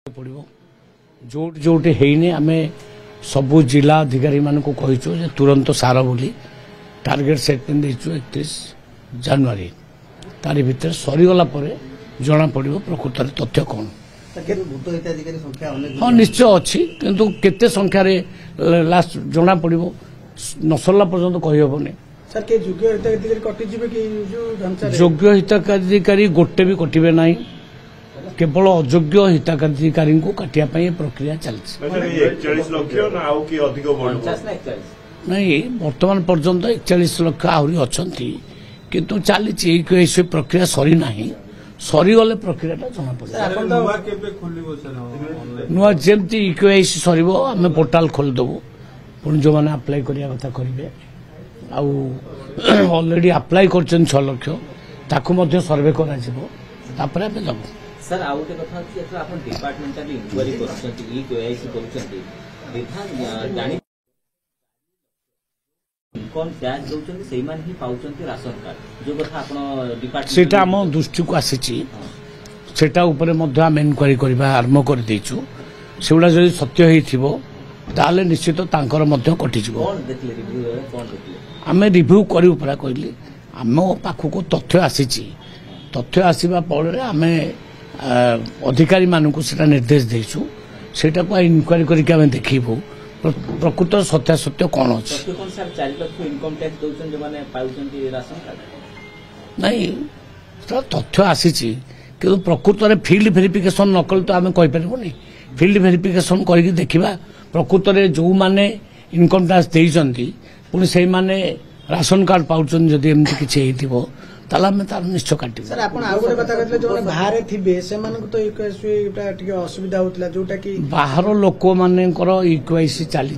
पड़ो जो जोटे हेने आम सबू जिला अधिकारी मान को कहीचु तुरंत सार बोली टार्गेट सेट कर 31 जनवरी तारी भितर सरीगला जना पड़ो प्रकृत तथ्य कौन। हाँ निश्चय अच्छी किंतु केते संख्यार लास्ट जना पड़ो न सरला पर्यंत कहीहबनी योग्य हिताधिकारी गोटे भी कटे ना केवल अयोग्य हिताधिकारी को काटापी प्रक्रिया चलती नहीं बर्तमान पर्यंत 41 लाख आहरी अच्छा किंतु चली प्रक्रिया सरी ना सरीगले प्रक्रिया जना पड़ा नुआ जमती इक्यूआईसी सर आम पोर्टाल खोलीदेवु पुणी जो मैंने आप्लाय करिया कथा करेंगे ऑलरेडी आप्लाय कर 6 लाख ताकू सर्वे कर सर आउटे कथा अछि एथरा आपण डिपार्टमेंटल इंक्वायरी करछंती ई केआईसी करछंती विभाग जानि कोन टैक्स दोचंती सेही मान ही पाउचंती राशन कार्ड जो कथा आपण डिपार्टमेंट सेटा हम दृष्टि को आसीची सेटा ऊपर मध्ये हम इंक्वायरी करबा आरंभ कर देछु सेउडा जदि सत्य हेथिबो ताले निश्चित तांकर मध्ये कटि जिवो कोन देखले रिव्यू कोन देखले आमे रिव्यू करी ऊपर कहली आम पाखु को तथ्य आसीची तथ्य आसीबा पड़े आमे अधिकारी मानू से निर्देश देचु सेटा को इनक्वारी करके आम देखबू प्रकृत सत्यासत्य कौन अच्छे नहीं तथ्य आसी कि प्रकृत में फिल्ड भेरिफिकेशन न कले तो आम कहींपारूनी फिल्ड भेरिफिकेशन करके देखा प्रकृत में जो मैंने इनकम टैक्स देती पुणी से माने राशन कार्ड पाँच जदि एमती किसी ताला तार निश्चय काटी सर आपण आ गोटे कथा कहले जो बाहर थिबे से मानक तो इक्वाईसीटा टिके असुविधा होतला जोटा कि बाहर लोक मानकर इक्वाईसी चली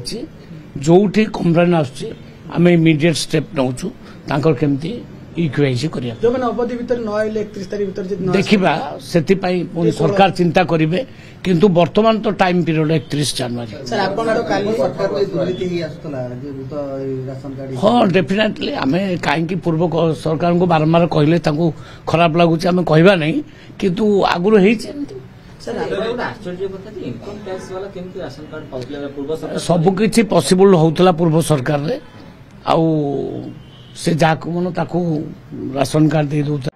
जोठी कंप्लेन आछी आम इमिडिएट स्टेप नौचु तांकर केमती इक्वाईसी करिया जो माने अवधि भीतर 9 31 तारिख भीतर देखिबा सेति पई सरकार चिंता करिवे किंतु वर्तमान तो टाइम पीरियड 31 जनवरी सर आपण तो काली सरकार को दुर्नीति ही आस्तला जे तो राशन कार्ड हां डेफिनेटली आमे काहेकि पूर्व सरकार को बारंबार कहले ताको खराब लागुची आमे कहबा नहीं किंतु आगुरो हेई सर आपण आश्चर्य कथा जे इनकम टैक्स वाला केमती राशन कार्ड पाउतला पूर्व सरकार सब किछि पॉसिबल होतला पूर्व सरकार रे आउ से जाक मन ताको राशन कार्ड दे दो।